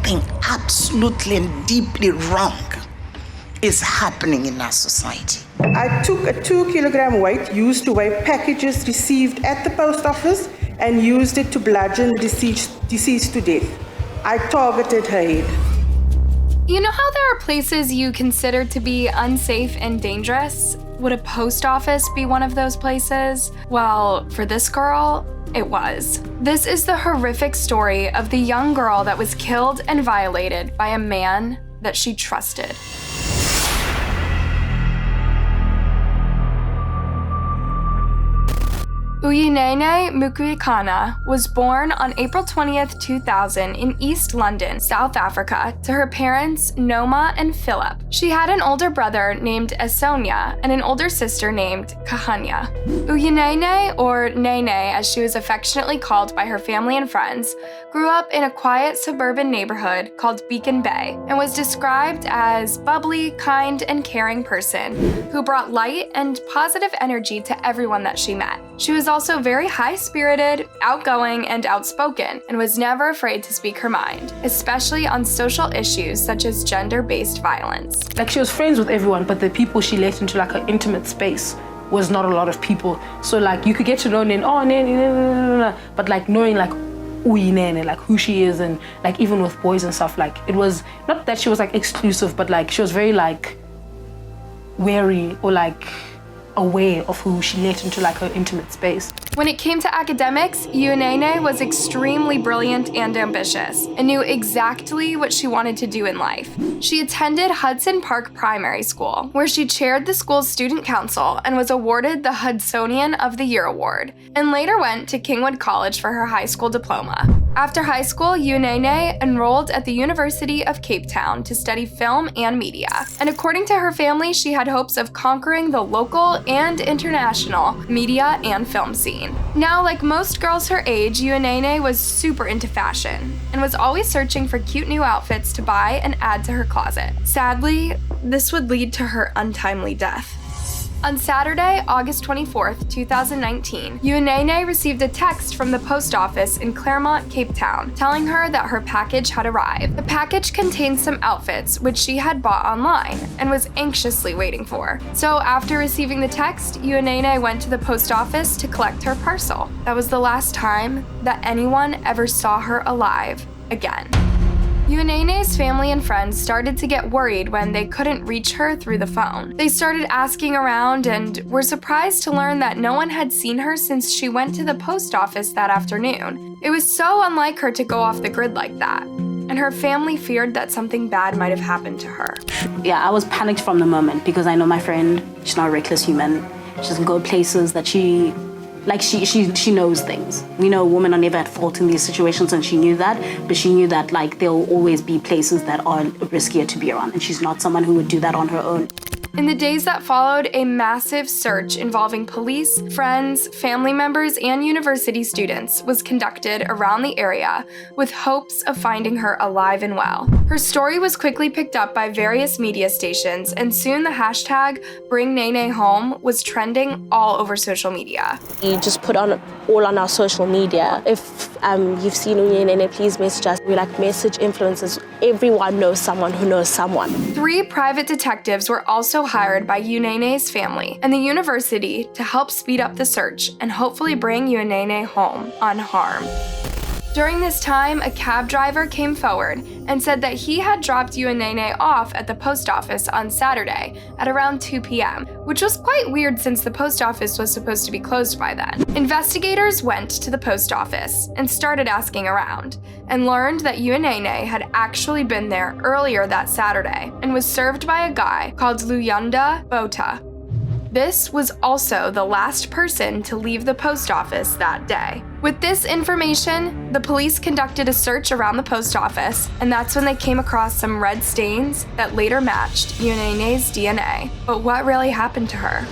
something absolutely and deeply wrong is happening in our society. I took a 2-kilogram weight used to weigh packages received at the post office and used it to bludgeon the deceased to death. I targeted her head. You know how there are places you consider to be unsafe and dangerous? Would a post office be one of those places? Well, for this girl, it was. This is the horrific story of the young girl that was killed and violated by a man that she trusted. Uyinene Mukuikana was born on April 20th, 2000 in East London, South Africa, to her parents Noma and Philip. She had an older brother named Esonia and an older sister named Kahanya. Uyinene, or Nene as she was affectionately called by her family and friends, grew up in a quiet suburban neighborhood called Beacon Bay and was described as bubbly, kind, and caring person who brought light and positive energy to everyone that she met. She was also very high-spirited, outgoing, and outspoken, and was never afraid to speak her mind, especially on social issues such as gender-based violence. Like, she was friends with everyone, but the people she let into like an intimate space was not a lot of people. So like you could get to know Nene, but like knowing like Uyinene, like who she is, and like even with boys and stuff, like it was not that she was like exclusive, but like she was very like wary or like aware of who she let into like her intimate space. When it came to academics, Uyinene was extremely brilliant and ambitious and knew exactly what she wanted to do in life. She attended Hudson Park Primary School, where she chaired the school's student council and was awarded the Hudsonian of the Year award, and later went to Kingwood College for her high school diploma. After high school, Uyinene enrolled at the University of Cape Town to study film and media, and according to her family, she had hopes of conquering the local and international media and film scene. Now, like most girls her age, Uyinene was super into fashion and was always searching for cute new outfits to buy and add to her closet. Sadly, this would lead to her untimely death. On Saturday, August 24th, 2019, Uyinene received a text from the post office in Claremont, Cape Town, telling her that her package had arrived. The package contained some outfits which she had bought online and was anxiously waiting for. So after receiving the text, Uyinene went to the post office to collect her parcel. That was the last time that anyone ever saw her alive again. Uyinene's family and friends started to get worried when they couldn't reach her through the phone. They started asking around and were surprised to learn that no one had seen her since she went to the post office that afternoon. It was so unlike her to go off the grid like that, and her family feared that something bad might have happened to her. Yeah, I was panicked from the moment because I know my friend, she's not a reckless human. She doesn't go places that she knows things. We know women are never at fault in these situations, and she knew that, but she knew that like there will always be places that are riskier to be around, and she's not someone who would do that on her own. In the days that followed, a massive search involving police, friends, family members, and university students was conducted around the area with hopes of finding her alive and well. Her story was quickly picked up by various media stations, and soon the hashtag #BringNene was trending all over social media. We just put on all on our social media. If you've seen Uyinene, please message us. We like message influencers. Everyone knows someone who knows someone. 3 private detectives were also hired by Uyinene's family and the university to help speed up the search and hopefully bring Uyinene home unharmed. During this time, a cab driver came forward and said that he had dropped Uyinene off at the post office on Saturday at around 2 p.m., which was quite weird since the post office was supposed to be closed by then. Investigators went to the post office and started asking around, and learned that Uyinene had actually been there earlier that Saturday and was served by a guy called Luyanda Bota. This was also the last person to leave the post office that day. With this information, the police conducted a search around the post office, and that's when they came across some red stains that later matched Uyinene's DNA. But what really happened to her?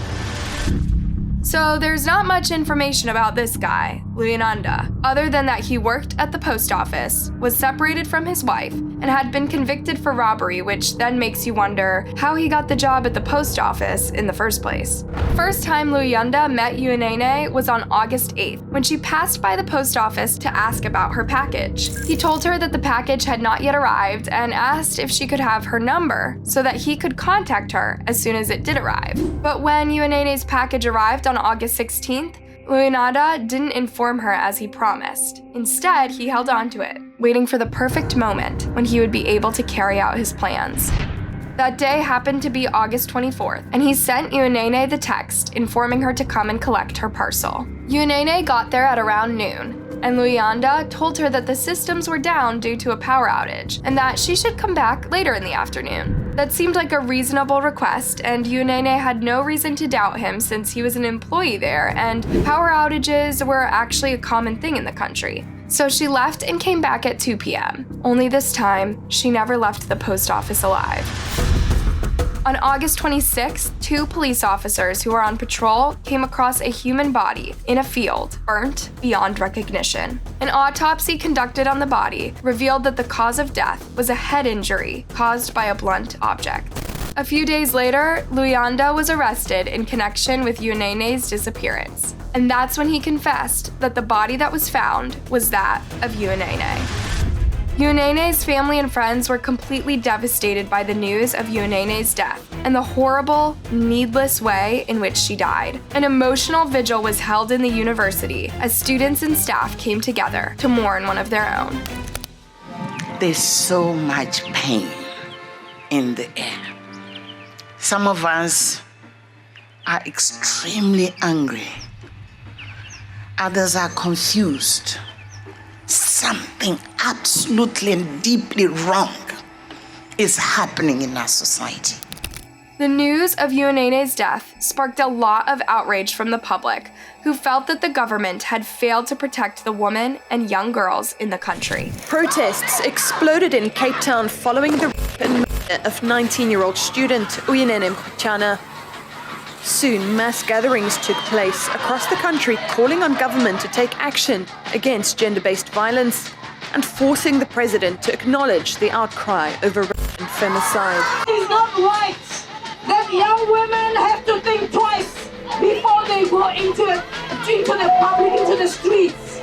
So there's not much information about this guy. Luyanda, other than that he worked at the post office, was separated from his wife, and had been convicted for robbery, which then makes you wonder how he got the job at the post office in the first place. First time Luyanda met Uanene was on August 8th, when she passed by the post office to ask about her package. He told her that the package had not yet arrived and asked if she could have her number so that he could contact her as soon as it did arrive. But when Uanene's package arrived on August 16th, Luyanda didn't inform her as he promised. Instead, he held on to it, waiting for the perfect moment when he would be able to carry out his plans. That day happened to be August 24th, and he sent Uanene the text informing her to come and collect her parcel. Uanene got there at around noon, and Luyanda told her that the systems were down due to a power outage, and that she should come back later in the afternoon. That seemed like a reasonable request, and Uanene had no reason to doubt him since he was an employee there, and power outages were actually a common thing in the country. So she left and came back at 2 p.m. Only this time, she never left the post office alive. On August 26th, 2 police officers who were on patrol came across a human body in a field, burnt beyond recognition. An autopsy conducted on the body revealed that the cause of death was a head injury caused by a blunt object. A few days later, Luyanda was arrested in connection with Uanene's disappearance. And that's when he confessed that the body that was found was that of Uanene. Uanene's family and friends were completely devastated by the news of Uanene's death and the horrible, needless way in which she died. An emotional vigil was held in the university as students and staff came together to mourn one of their own. There's so much pain in the air. Some of us are extremely angry. Others are confused. Something absolutely and deeply wrong is happening in our society. The news of Uanene's death sparked a lot of outrage from the public, who felt that the government had failed to protect the women and young girls in the country. Protests exploded in Cape Town following the rape and murder of 19-year-old student Uyanene Mkhwetjana. Soon, mass gatherings took place across the country calling on government to take action against gender-based violence and forcing the president to acknowledge the outcry over rape and femicide. It's not right that young women have to think twice before they go into the public, into the streets.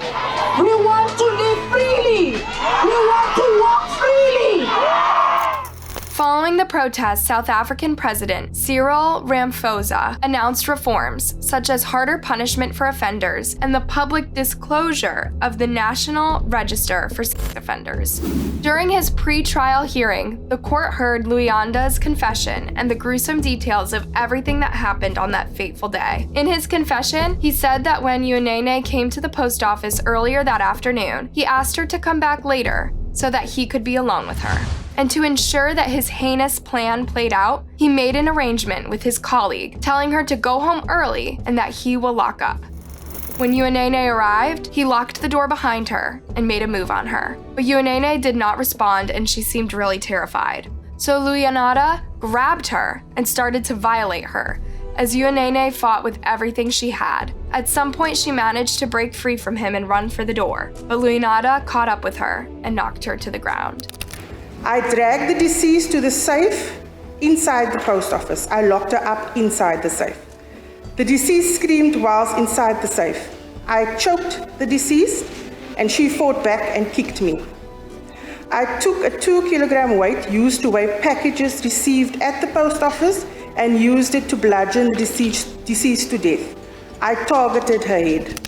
We want to live freely. We want to walk freely. Following the protests, South African President Cyril Ramaphosa announced reforms such as harder punishment for offenders and the public disclosure of the National Register for Sex Offenders. During his pre-trial hearing, the court heard Luyanda's confession and the gruesome details of everything that happened on that fateful day. In his confession, he said that when Uanene came to the post office earlier that afternoon, he asked her to come back later so that he could be alone with her. And to ensure that his heinous plan played out, he made an arrangement with his colleague, telling her to go home early and that he will lock up. When Uanene arrived, he locked the door behind her and made a move on her. But Uanene did not respond and she seemed really terrified. So Luyanda grabbed her and started to violate her, as Uanene fought with everything she had. At some point, she managed to break free from him and run for the door, but Luyanda caught up with her and knocked her to the ground. I dragged the deceased to the safe inside the post office. I locked her up inside the safe. The deceased screamed whilst inside the safe. I choked the deceased and she fought back and kicked me. I took a 2-kilogram weight used to weigh packages received at the post office and used it to bludgeon the deceased to death. I targeted her head.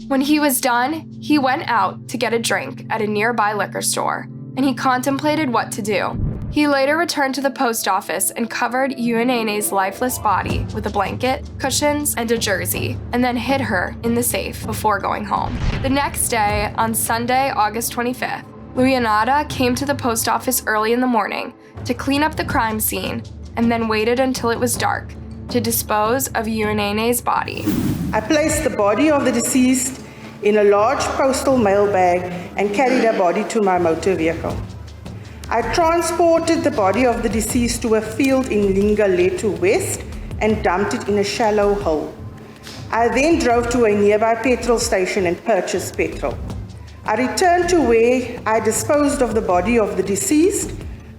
When he was done, he went out to get a drink at a nearby liquor store, and he contemplated what to do. He later returned to the post office and covered Uanene's lifeless body with a blanket, cushions, and a jersey, and then hid her in the safe before going home. The next day, on Sunday, August 25th, Luyanda came to the post office early in the morning to clean up the crime scene and then waited until it was dark to dispose of Uanene's body. I placed the body of the deceased in a large postal mail bag and carried her body to my motor vehicle. I transported the body of the deceased to a field in Linga Letu West and dumped it in a shallow hole. I then drove to a nearby petrol station and purchased petrol. I returned to where I disposed of the body of the deceased,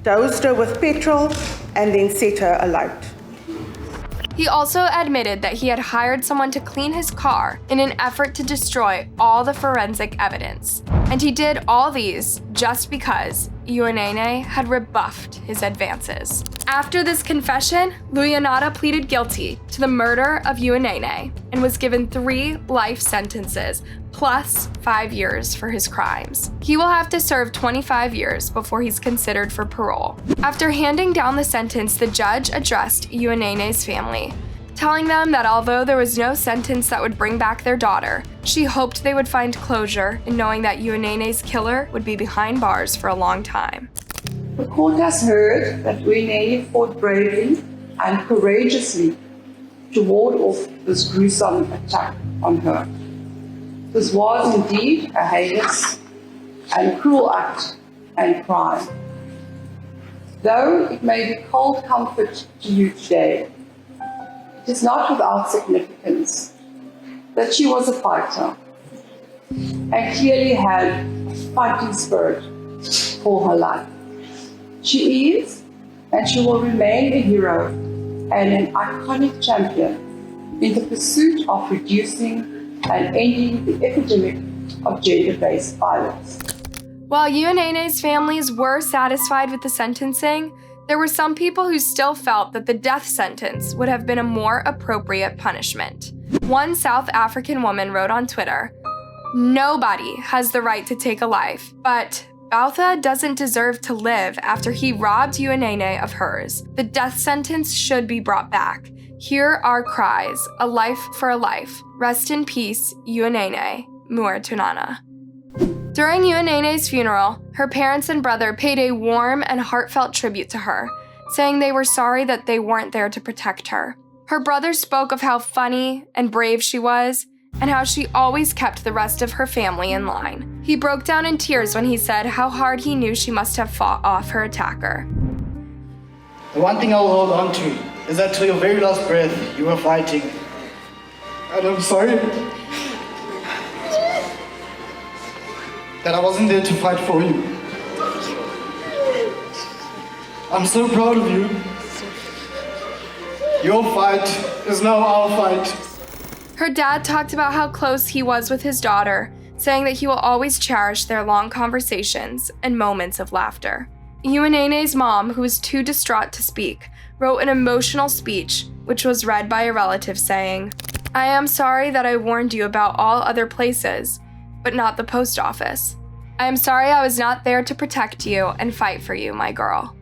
dosed her with petrol, and then set her alight. He also admitted that he had hired someone to clean his car in an effort to destroy all the forensic evidence. And he did all these just because Uinene had rebuffed his advances. After this confession, Luyanata pleaded guilty to the murder of Uinene and was given 3 life sentences plus 5 years for his crimes. He will have to serve 25 years before he's considered for parole. After handing down the sentence, the judge addressed Uinene's family, telling them that although there was no sentence that would bring back their daughter, she hoped they would find closure in knowing that Uinene's killer would be behind bars for a long time. The court has heard that Uinene fought bravely and courageously to ward off this gruesome attack on her. This was indeed a heinous and cruel act and crime. Though it may be cold comfort to you today, it is not without significance that she was a fighter and clearly had a fighting spirit for her life. She is and she will remain a hero and an iconic champion in the pursuit of reducing and ending the epidemic of gender-based violence. While Uinene's families were satisfied with the sentencing, there were some people who still felt that the death sentence would have been a more appropriate punishment. One South African woman wrote on Twitter, "Nobody has the right to take a life, but Boutha doesn't deserve to live after he robbed Uinene of hers. The death sentence should be brought back. Hear our cries, a life for a life. Rest in peace, Uinene Muartunana." During Uinene's funeral, her parents and brother paid a warm and heartfelt tribute to her, saying they were sorry that they weren't there to protect her. Her brother spoke of how funny and brave she was, and how she always kept the rest of her family in line. He broke down in tears when he said how hard he knew she must have fought off her attacker. The one thing I'll hold on to is that till your very last breath, you were fighting. And I'm sorry that I wasn't there to fight for you. I'm so proud of you. Your fight is now our fight. Her dad talked about how close he was with his daughter, saying that he will always cherish their long conversations and moments of laughter. Uinene's mom, who was too distraught to speak, wrote an emotional speech, which was read by a relative saying, "I am sorry that I warned you about all other places, but not the post office. I am sorry I was not there to protect you and fight for you, my girl."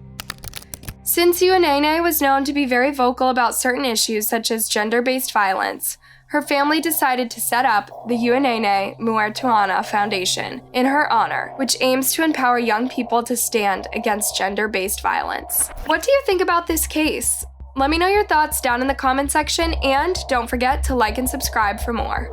Since Uinene was known to be very vocal about certain issues such as gender-based violence, her family decided to set up the Uinene Muartuana Foundation in her honor, which aims to empower young people to stand against gender-based violence. What do you think about this case? Let me know your thoughts down in the comment section, and don't forget to like and subscribe for more.